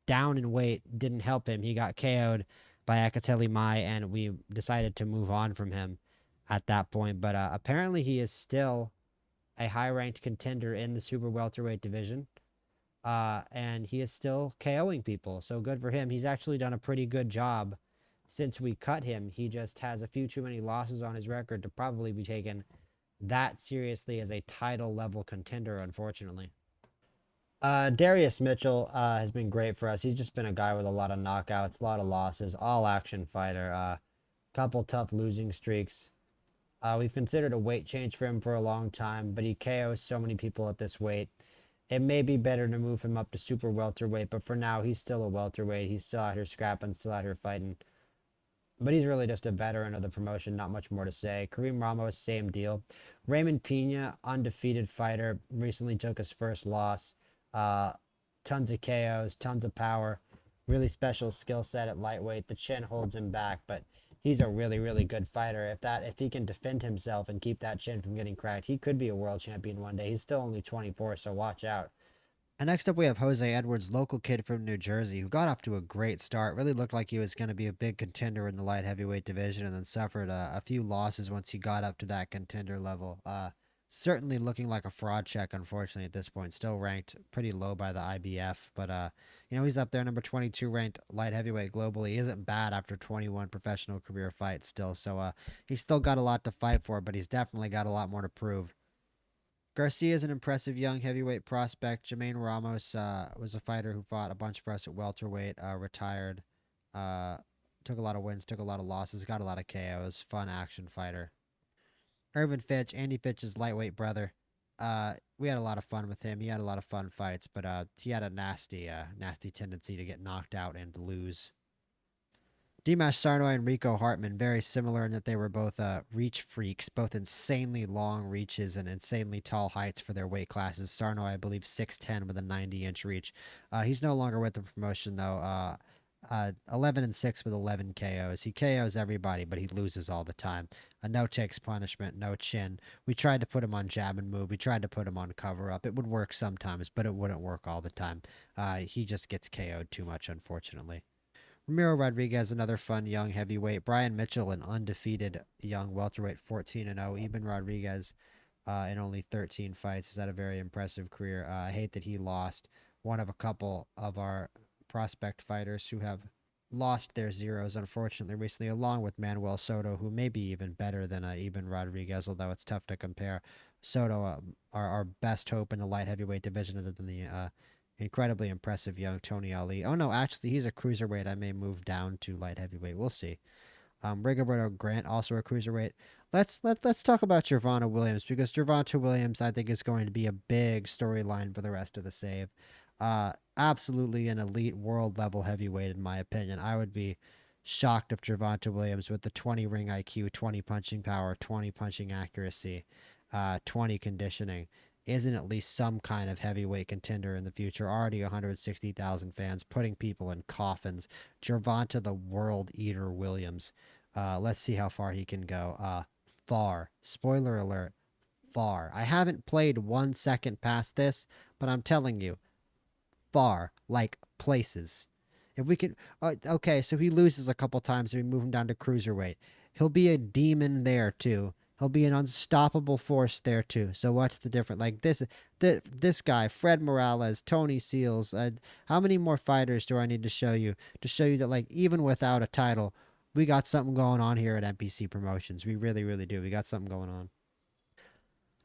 down in weight didn't help him. He got KO'd by Akateli Mai, and we decided to move on from him at that point. But apparently he is still a high-ranked contender in the super welterweight division, and he is still KOing people. So good for him. He's actually done a pretty good job since we cut him. He just has a few too many losses on his record to probably be taken that seriously as a title level contender, unfortunately. Darius Mitchell has been great for us. He's just been a guy with a lot of knockouts, a lot of losses, all action fighter, couple tough losing streaks. We've considered a weight change for him for a long time, but he KOs so many people at this weight. It may be better to move him up to super welterweight, but for now, he's still a welterweight. He's still out here scrapping, still out here fighting. But he's really just a veteran of the promotion, not much more to say. Kareem Ramos, same deal. Raymond Pina, undefeated fighter, recently took his first loss. Tons of KOs, tons of power, really special skill set at lightweight. The chin holds him back, but he's a really, really good fighter. If he can defend himself and keep that chin from getting cracked, he could be a world champion one day. He's still only 24, so watch out. And next up, we have Jose Edwards, local kid from New Jersey, who got off to a great start. Really looked like he was going to be a big contender in the light heavyweight division, and then suffered a few losses once he got up to that contender level. Certainly looking like a fraud check, unfortunately, at this point. Still ranked pretty low by the IBF, but he's up there, number 22 ranked light heavyweight globally. He isn't bad after 21 professional career fights still, so he's still got a lot to fight for, but he's definitely got a lot more to prove. Garcia is an impressive young heavyweight prospect. Jermaine Ramos was a fighter who fought a bunch for us at welterweight, retired, uh, took a lot of wins, took a lot of losses, got a lot of KOs. Fun action fighter. Ervin Fitch, Andy Fitch's lightweight brother. We had a lot of fun with him. He had a lot of fun fights, but he had a nasty tendency to get knocked out and lose. Dimash Sarnoy and Rico Hartman, very similar in that they were both reach freaks, both insanely long reaches and insanely tall heights for their weight classes. Sarnoy, I believe, 6'10 with a 90-inch reach. He's no longer with the promotion, though. 11-6 with 11 KOs. He KOs everybody, but he loses all the time. No takes punishment, no chin. We tried to put him on jab and move. We tried to put him on cover up. It would work sometimes, but it wouldn't work all the time. He just gets KO'd too much, unfortunately. Ramiro Rodriguez, another fun young heavyweight. Brian Mitchell, an undefeated young welterweight, 14-0. Eben Rodriguez, in only 13 fights, has had a very impressive career. I hate that he lost. One of a couple of our prospect fighters who have lost their zeros, unfortunately, recently, along with Manuel Soto, who may be even better than Eben Rodriguez, although it's tough to compare. Soto, our best hope in the light heavyweight division, other than the incredibly impressive young Tony Ali. Oh no, actually he's a cruiserweight. I may move down to light heavyweight. We'll see. Rigoberto Grant, also a cruiserweight. Let's talk about Gervonta Williams, because Gervonta Williams, I think, is going to be a big storyline for the rest of the save. Absolutely an elite world level heavyweight, in my opinion. I would be shocked if Gervonta Williams, with the 20 ring IQ, 20 punching power, 20 punching accuracy, 20 conditioning, isn't at least some kind of heavyweight contender in the future. Already 160,000 fans, putting people in coffins. Gervonta the World Eater Williams. Let's see how far he can go. Far. Spoiler alert. Far. I haven't played 1 second past this, but I'm telling you, far. Like places. If we could, okay, so he loses a couple times, and we move him down to cruiserweight. He'll be a demon there too. He'll be an unstoppable force there too. So what's the difference? Like this guy, Fred Morales, Tony Seals. How many more fighters do I need to show you that, like, even without a title, we got something going on here at NPC Promotions. We really, really do. We got something going on.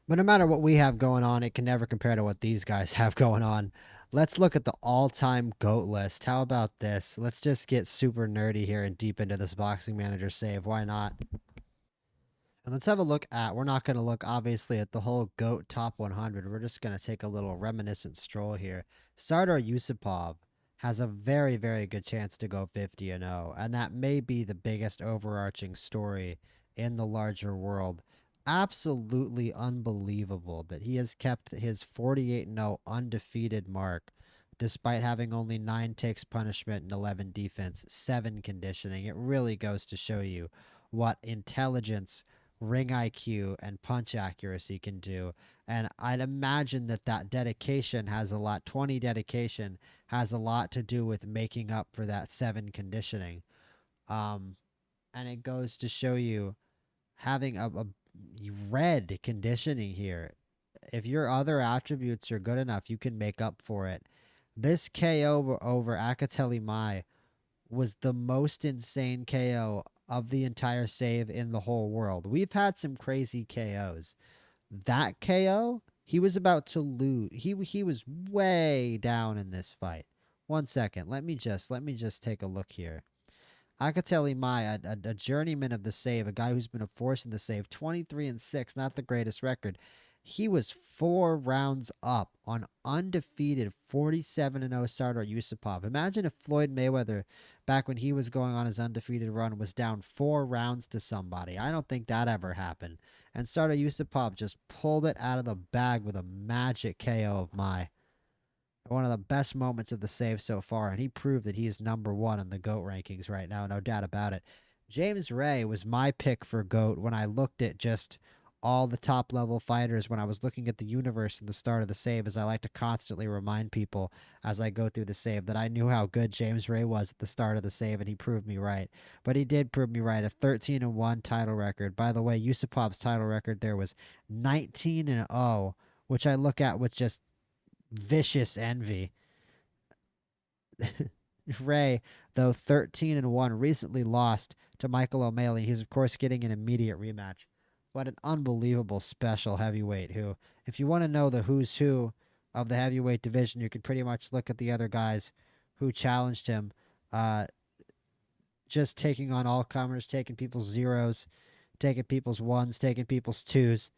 But no matter what we have going on, it can never compare to what these guys have going on. Let's look at the all-time GOAT list. How about this? Let's just get super nerdy here and deep into this Boxing Manager save. Why not? And let's have a look at, we're not going to look obviously at the whole GOAT top 100. We're just going to take a little reminiscent stroll here. Sardar Yusupov has a very, very good chance to go 50-0. And that may be the biggest overarching story in the larger world. Absolutely unbelievable that he has kept his 48-0 undefeated mark despite having only 9 takes punishment and 11 defense, 7 conditioning. It really goes to show you what intelligence, ring IQ, and punch accuracy can do. And I'd imagine that that dedication has a lot, 20 dedication has a lot to do with making up for that 7 conditioning. And it goes to show you having a red conditioning here. If your other attributes are good enough, you can make up for it. This KO over Akateli Mai was the most insane KO of the entire save in the whole world. We've had some crazy KOs. That KO, he was about to lose. He was way down in this fight. 1 second. Let me just take a look here. Akateli Mai, a journeyman of the save, a guy who's been a force in the save, 23-6, not the greatest record. He was 4 rounds up on undefeated 47-0 Sardar Yusupov. Imagine if Floyd Mayweather, back when he was going on his undefeated run, was down 4 rounds to somebody. I don't think that ever happened. And Sardar Yusupov just pulled it out of the bag with a magic KO of Mai. One of the best moments of the save so far, and he proved that he is #1 in the GOAT rankings right now, no doubt about it. James Ray was my pick for GOAT when I looked at just all the top level fighters when I was looking at the universe at the start of the save, as I like to constantly remind people as I go through the save that I knew how good James Ray was at the start of the save, and he proved me right. But he did prove me right. A 13-1 title record. By the way, Yusupov's title record there was 19-0, which I look at with just vicious envy. Ray, though 13-1, recently lost to Michael O'Malley. He's of course getting an immediate rematch. What an unbelievable special heavyweight who, if you want to know the who's who of the heavyweight division, you can pretty much look at the other guys who challenged him. Just taking on all comers, taking people's zeros, taking people's ones, taking people's twos,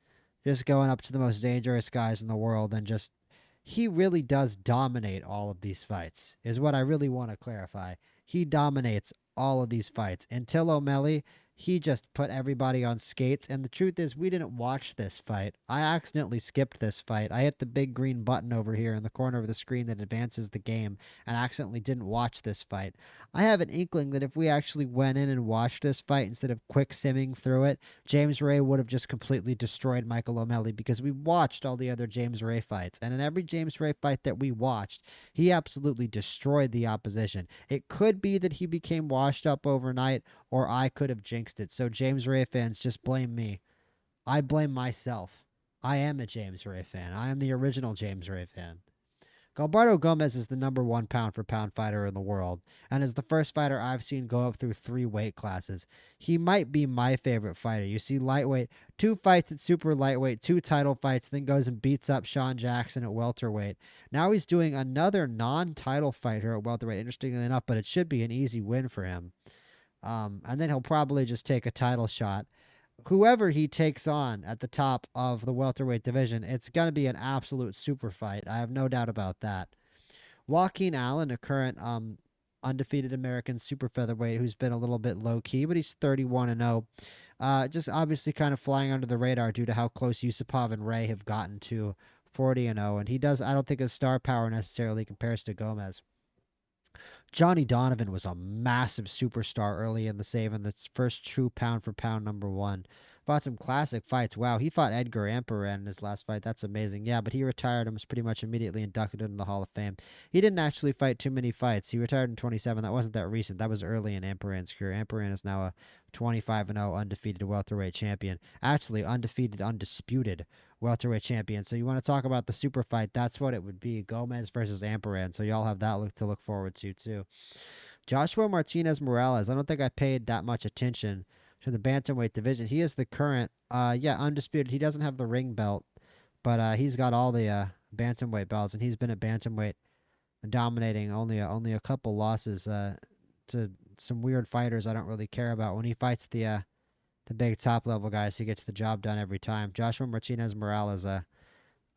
just going up to the most dangerous guys in the world, and just he really does dominate all of these fights, is what I really want to clarify. He dominates all of these fights. Until O'Malley, he just put everybody on skates. And the truth is, we didn't watch this fight. I accidentally skipped this fight. I hit the big green button over here in the corner of the screen that advances the game and accidentally didn't watch this fight. I have an inkling that if we actually went in and watched this fight instead of quick simming through it, James Ray would have just completely destroyed Michael O'Malley, because we watched all the other James Ray fights. And in every James Ray fight that we watched, he absolutely destroyed the opposition. It could be that he became washed up overnight, or I could have jinxed it. So James Ray fans, just blame me. I blame myself. I am a James Ray fan. I am the original James Ray fan. Gilberto Gomez is the #1 pound-for-pound fighter in the world, and is the first fighter I've seen go up through 3 weight classes. He might be my favorite fighter. You see lightweight, 2 fights at super lightweight, 2 title fights, then goes and beats up Sean Jackson at welterweight. Now he's doing another non-title fight here at welterweight, interestingly enough, but it should be an easy win for him. And then he'll probably just take a title shot. Whoever he takes on at the top of the welterweight division, it's going to be an absolute super fight. I have no doubt about that. Joaquin Allen, a current undefeated American super featherweight who's been a little bit low-key, but he's 31-0. Just obviously kind of flying under the radar due to how close Yusupov and Ray have gotten to 40-0. And he does, I don't think his star power necessarily compares to Gomez. Johnny Donovan was a massive superstar early in the save, and the first true pound-for-pound #1. Fought some classic fights. Wow, he fought Edgar Amperin in his last fight. That's amazing. Yeah, but he retired and was pretty much immediately inducted into the Hall of Fame. He didn't actually fight too many fights. He retired in 27. That wasn't that recent. That was early in Amperin's career. Amperin is now a 25-0 undefeated welterweight champion. Actually, undisputed welterweight champion. So you want to talk about the super fight, that's what it would be. Gomez versus Amperin. So y'all have that to look forward to too. Joshua Martinez Morales. I don't think I paid that much attention to the bantamweight division. He is the current undisputed. He doesn't have the ring belt, but he's got all the bantamweight belts, and he's been at bantamweight dominating. Only a couple losses to some weird fighters I don't really care about. When he fights the big top level guys, he gets the job done every time. Joshua Martinez Morales, a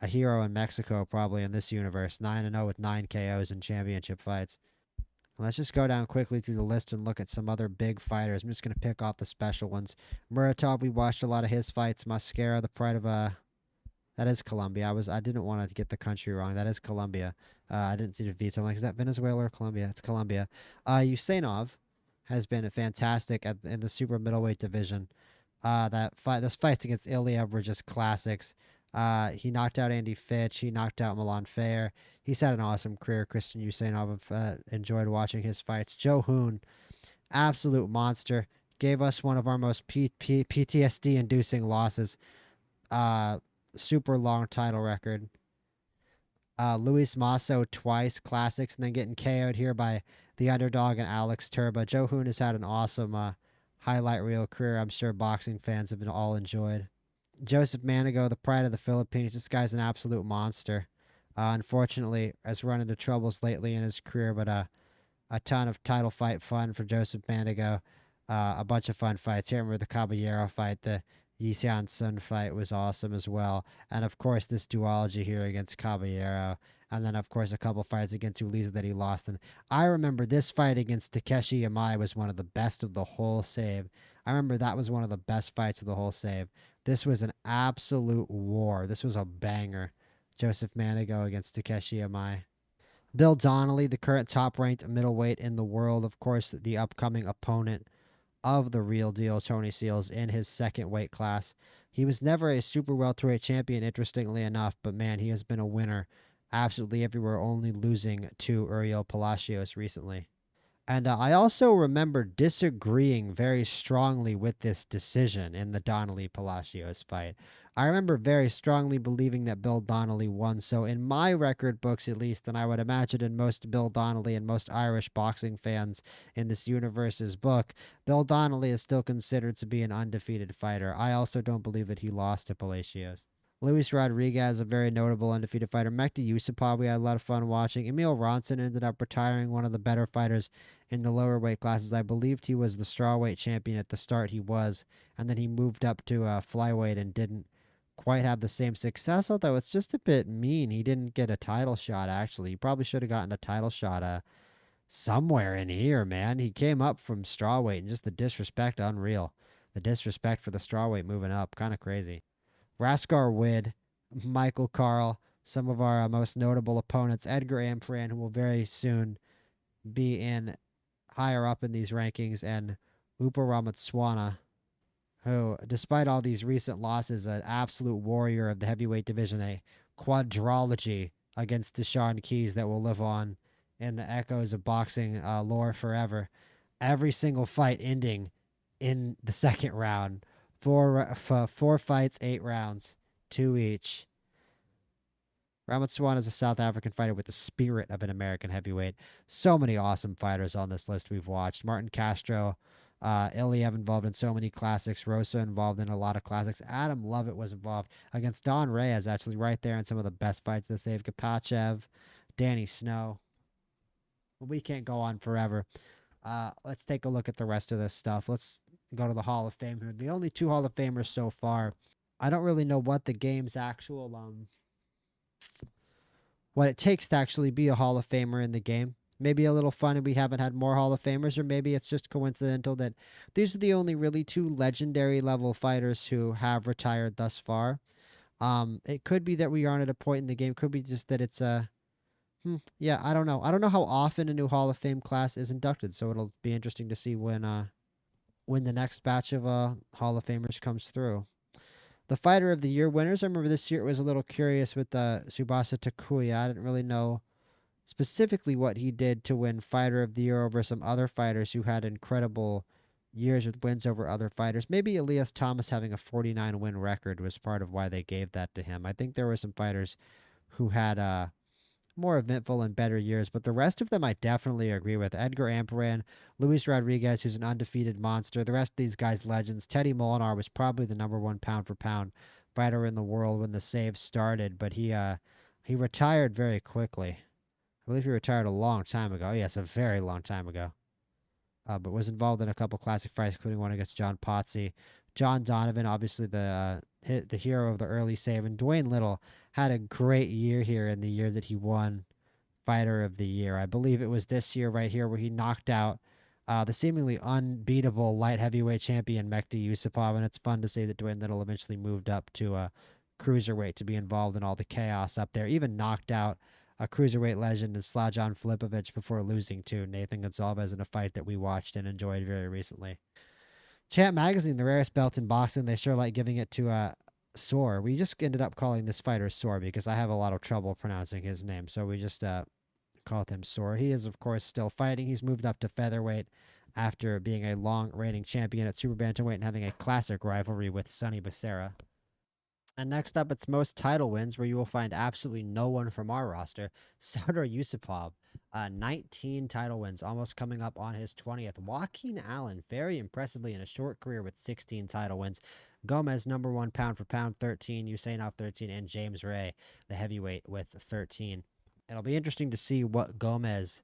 hero in Mexico probably in this universe. 9-0 with 9 KOs in championship fights. Let's just go down quickly through the list and look at some other big fighters. I'm just going to pick off the special ones. Muratov, we watched a lot of his fights. Mascara, the pride of that is Colombia. I didn't want to get the country wrong. That is Colombia. I didn't see the veto. I'm like, is that Venezuela or Colombia? It's Colombia. Usainov has been fantastic in the super middleweight division. Those fights against Ilya were just classics. He knocked out Andy Fitch. He knocked out Milan Fair. He's had an awesome career. Christian Usainov, I've enjoyed watching his fights. Joe Hoon, absolute monster. Gave us one of our most PTSD-inducing losses. Super long title record. Luis Masso twice, classics, and then getting KO'd here by the underdog and Alex Turba. Joe Hoon has had an awesome highlight reel career. I'm sure boxing fans have been all enjoyed. Joseph Manigo, the pride of the Philippines. This guy's an absolute monster. Unfortunately, has run into troubles lately in his career, but a ton of title fight fun for Joseph Manigo. A bunch of fun fights. Here, remember the Caballero fight, the Yixian Sun fight was awesome as well. And of course, this duology here against Caballero. And then, of course, a couple fights against Uliza that he lost. And I remember this fight against Takeshi Yamai was one of the best of the whole save. I remember that was one of the best fights of the whole save. This was an absolute war. This was a banger. Joseph Manigo against Takeshi Yamai. Bill Donnelly, the current top-ranked middleweight in the world. Of course, the upcoming opponent of the real deal, Tony Seals, in his second weight class. He was never a super welterweight champion, interestingly enough, but man, he has been a winner absolutely everywhere, only losing to Uriel Palacios recently. And I also remember disagreeing very strongly with this decision in the Donnelly Palacios fight. I remember very strongly believing that Bill Donnelly won. So, in my record books, at least, and I would imagine in most Bill Donnelly and most Irish boxing fans in this universe's book, Bill Donnelly is still considered to be an undefeated fighter. I also don't believe that he lost to Palacios. Luis Rodriguez, a very notable undefeated fighter. Mehdi Yusupov, we had a lot of fun watching. Emil Ronson ended up retiring, one of the better fighters in the lower weight classes. I believed he was the strawweight champion at the start. He was, and then he moved up to flyweight and didn't quite have the same success. Although it's just a bit mean. He didn't get a title shot. Actually, he probably should have gotten a title shot somewhere in here, man. He came up from strawweight, and just the disrespect, unreal. The disrespect for the strawweight moving up, kind of crazy. Raskar Wid, Michael Carl, some of our most notable opponents, Edgar Ampran, who will very soon be in higher up in these rankings, and Upa Ramatswana, who, despite all these recent losses, an absolute warrior of the heavyweight division, a quadrology against Deshaun Keys that will live on in the echoes of boxing lore forever. Every single fight ending in the second round. Four fights, 8 rounds, 2 each. Ramatswana is a South African fighter with the spirit of an American heavyweight. So many awesome fighters on this list we've watched. Martin Castro, Iliev involved in so many classics. Rosa involved in a lot of classics. Adam Lovett was involved against Don Reyes, actually right there in some of the best fights that saved. Kapachev, Danny Snow. We can't go on forever. Let's take a look at the rest of this stuff. Let's go to the Hall of Fame here. The only 2 Hall of Famers so far. I don't really know what the game's actual what it takes to actually be a Hall of Famer in the game. Maybe a little fun and we haven't had more Hall of Famers, or maybe it's just coincidental that these are the only really 2 legendary level fighters who have retired thus far. It could be that we aren't at a point in the game. Could be just that it's yeah, I don't know. I don't know how often a new Hall of Fame class is inducted, so it'll be interesting to see when the next batch of Hall of Famers comes through. The Fighter of the Year winners, I remember this year it was a little curious with Tsubasa Takuya. I didn't really know specifically what he did to win Fighter of the Year over some other fighters who had incredible years with wins over other fighters. Maybe Elias Thomas having a 49 win record was part of why they gave that to him. I think there were some fighters who had more eventful and better years, but the rest of them I definitely agree with. Edgar Amparan, Luis Rodriguez, who's an undefeated monster. The rest of these guys, legends. Teddy Molinar was probably the #1 pound for pound fighter in the world when the save started, but he retired very quickly. I believe he retired a long time ago. Yes, a very long time ago. But was involved in a couple classic fights, including one against John Potsy. John Donovan, obviously the hero of the early save, and Dwayne Little had a great year here in the year that he won Fighter of the Year. I believe it was this year right here where he knocked out the seemingly unbeatable light heavyweight champion Mehdi Yusupov, and it's fun to see that Dwayne Little eventually moved up to a cruiserweight to be involved in all the chaos up there. Even knocked out a cruiserweight legend in Slajan Filipovic before losing to Nathan Gonzalez in a fight that we watched and enjoyed very recently. Champ Magazine, the rarest belt in boxing, they sure like giving it to Soar. We just ended up calling this fighter Soar because I have a lot of trouble pronouncing his name, so we just called him Soar. He is, of course, still fighting. He's moved up to featherweight after being a long reigning champion at super bantamweight and having a classic rivalry with Sonny Becerra. And next up, it's most title wins, where you will find absolutely no one from our roster. Sardar Yusupov, 19 title wins, almost coming up on his 20th. Joaquin Allen, very impressively in a short career with 16 title wins. Gomez, #1 pound for pound, 13. Usainov, 13. And James Ray, the heavyweight, with 13. It'll be interesting to see what Gomez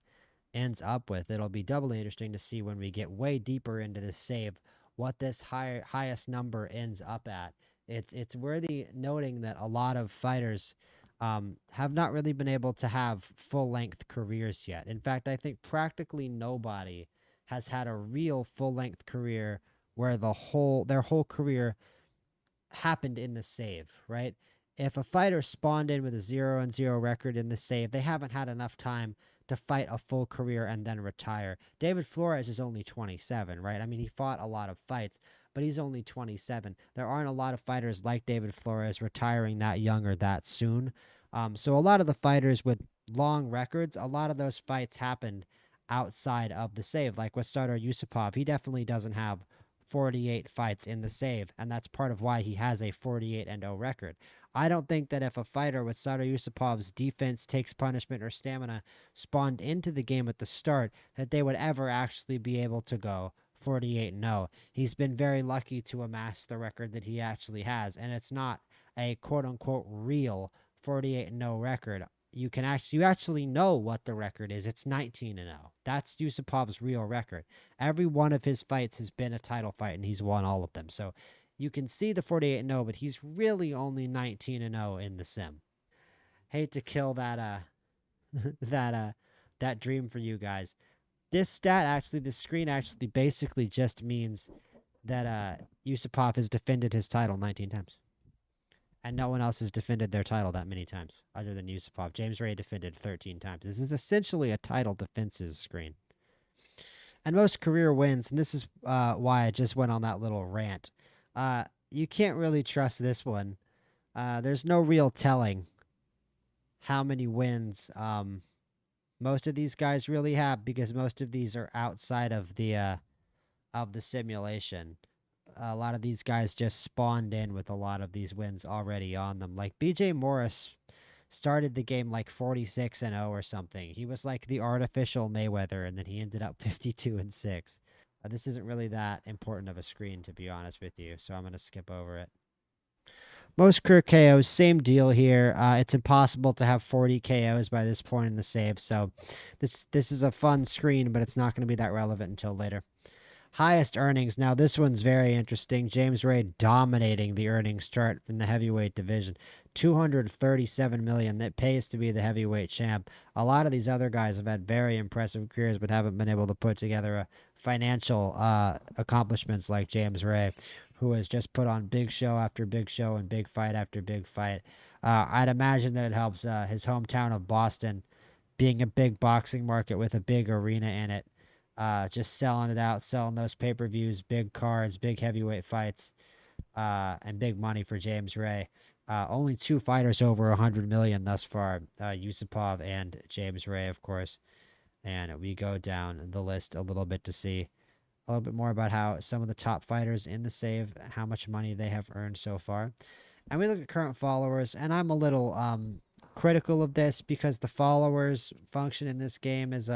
ends up with. It'll be doubly interesting to see when we get way deeper into this save what this highest number ends up at. It's worthy noting that a lot of fighters have not really been able to have full-length careers yet. In fact, I think practically nobody has had a real full-length career where their whole career happened in the save, right? If a fighter spawned in with a 0-0 record in the save, they haven't had enough time to fight a full career and then retire. David Flores is only 27, right? I mean, he fought a lot of fights, but he's only 27. There aren't a lot of fighters like David Flores retiring that young or that soon. So a lot of the fighters with long records, a lot of those fights happened outside of the save. Like with Sardar Yusupov, he definitely doesn't have 48 fights in the save, and that's part of why he has a 48-0 record. I don't think that if a fighter with Sardar Yusupov's defense, takes punishment, or stamina spawned into the game at the start, that they would ever actually be able to go 48-0. He's been very lucky to amass the record that he actually has, and it's not a quote-unquote real 48-0 record. You actually know what the record is. It's 19-0. That's Yusupov's real record. Every one of his fights has been a title fight, and he's won all of them. So you can see the 48-0, but he's really only 19-0 in the sim. Hate to kill that that dream for you guys. This screen actually basically just means that Yusupov has defended his title 19 times. And no one else has defended their title that many times other than Yusupov. James Ray defended 13 times. This is essentially a title defenses screen. And most career wins, and this is why I just went on that little rant. You can't really trust this one. There's no real telling how many wins most of these guys really have, because most of these are outside of the simulation. A lot of these guys just spawned in with a lot of these wins already on them. Like BJ Morris started the game like 46-0 or something. He was like the artificial Mayweather, and then he ended up 52-6. This isn't really that important of a screen, to be honest with you, so I'm going to skip over it. Most career KOs, same deal here. It's impossible to have 40 KOs by this point in the save, so this is a fun screen, but it's not going to be that relevant until later. Highest earnings. Now, this one's very interesting. James Ray dominating the earnings chart in the heavyweight division. $237 million. That pays to be the heavyweight champ. A lot of these other guys have had very impressive careers, but haven't been able to put together a financial accomplishments like James Ray, who has just put on big show after big show and big fight after big fight. I'd imagine that it helps his hometown of Boston being a big boxing market with a big arena in it. Just selling it out, selling those pay-per-views, big cards, big heavyweight fights, and big money for James Ray. Only 2 fighters over 100 million thus far, Yusupov and James Ray, of course. And we go down the list a little bit to see a little bit more about how some of the top fighters in the save, how much money they have earned so far. And we look at current followers, and I'm a little critical of this because the followers function in this game is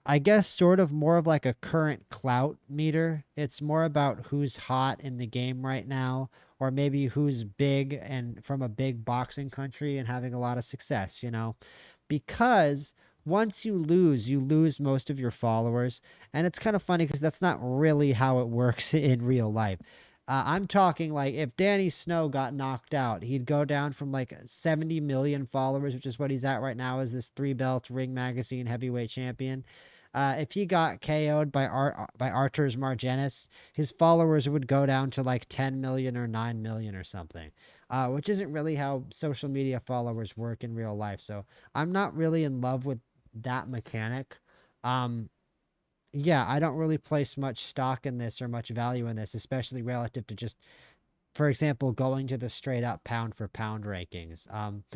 I guess sort of more of like a current clout meter. It's more about who's hot in the game right now, or maybe who's big and from a big boxing country and having a lot of success, you know? Because once you lose most of your followers. And it's kind of funny because that's not really how it works in real life. I'm talking like if Danny Snow got knocked out, he'd go down from like 70 million followers, which is what he's at right now as this 3-belt Ring Magazine heavyweight champion. If he got KO'd by Arturs Margenis, his followers would go down to like 10 million or 9 million or something, which isn't really how social media followers work in real life. So I'm not really in love with that mechanic. Yeah, I don't really place much stock in this or much value in this, especially relative to just, for example, going to the straight up pound for pound rankings.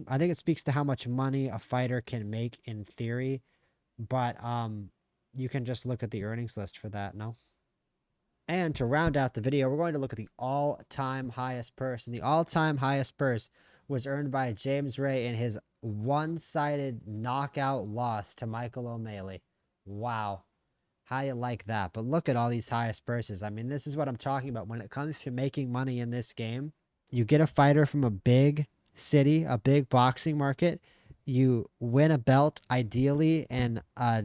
I think it speaks to how much money a fighter can make in theory, but you can just look at the earnings list for that, no? And to round out the video, we're going to look at the all-time highest purse. And the all-time highest purse was earned by James Ray in his one-sided knockout loss to Michael O'Malley. Wow. How you like that? But look at all these highest purses. I mean, this is what I'm talking about. When it comes to making money in this game, you get a fighter from a big city, a big boxing market. You win a belt, ideally in a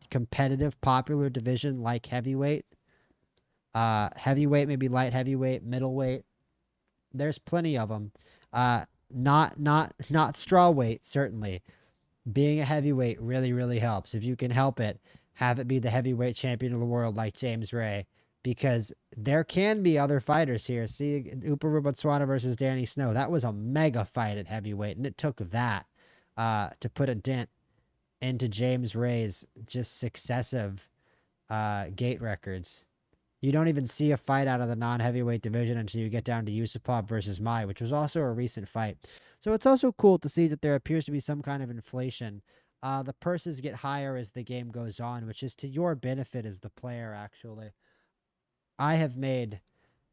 competitive, popular division like heavyweight. Heavyweight, maybe light heavyweight, middleweight. There's plenty of them. Not strawweight, certainly. Being a heavyweight really, really helps. If you can help it, have it be the heavyweight champion of the world like James Ray, because there can be other fighters here. See, Uparu Botswana versus Danny Snow. That was a mega fight at heavyweight, and it took that to put a dent into James Ray's just successive gate records. You don't even see a fight out of the non-heavyweight division until you get down to Yusupov versus Mai, which was also a recent fight. So it's also cool to see that there appears to be some kind of inflation. The purses get higher as the game goes on, which is to your benefit as the player, actually. I have made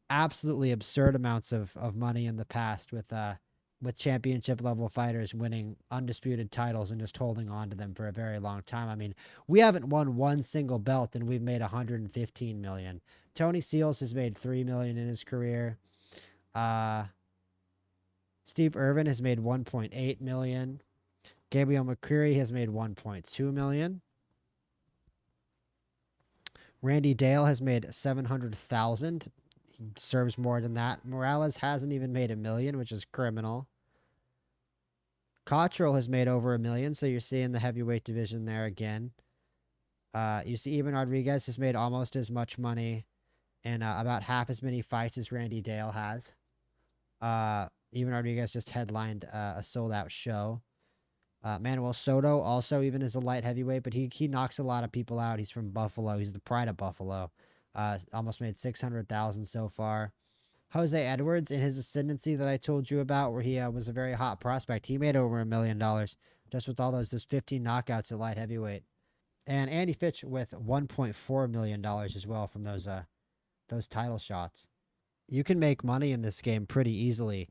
absolutely absurd amounts of money in the past with championship level fighters winning undisputed titles and just holding on to them for a very long time. I mean, we haven't won one single belt and we've made 115 million. Tony Seals has made 3 million in his career. Uh Steve Ervin has made 1.8 million. Gabriel McCreary has made 1.2 million. Randy Dale has made 700,000. He deserves more than that. Morales hasn't even made 1 million, which is criminal. Cotrill has made over 1 million, so you're seeing the heavyweight division there again. You see Eben Rodriguez has made almost as much money and about half as many fights as Randy Dale has. Eben Rodriguez just headlined a sold-out show. Manuel Soto also even is a light heavyweight, but he knocks a lot of people out. He's from Buffalo. He's the pride of Buffalo. Almost made 600,000 so far. Jose Edwards, in his ascendancy that I told you about, where he was a very hot prospect, he made over $1 million just with all those 15 knockouts at light heavyweight. And Andy Fitch with $1.4 million as well from those title shots. You can make money in this game pretty easily.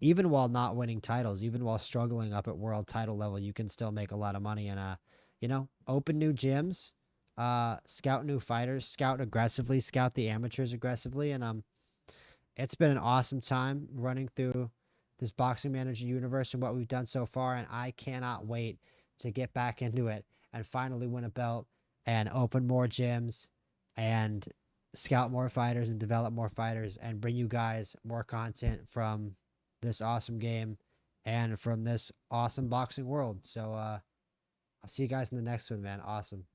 Even while not winning titles, even while struggling up at world title level, you can still make a lot of money and open new gyms, scout new fighters, scout aggressively, scout the amateurs aggressively, and it's been an awesome time running through this Boxing Manager universe and what we've done so far, and I cannot wait to get back into it and finally win a belt and open more gyms and scout more fighters and develop more fighters and bring you guys more content from this awesome game and from this awesome boxing world. So I'll see you guys in the next one, man. Awesome.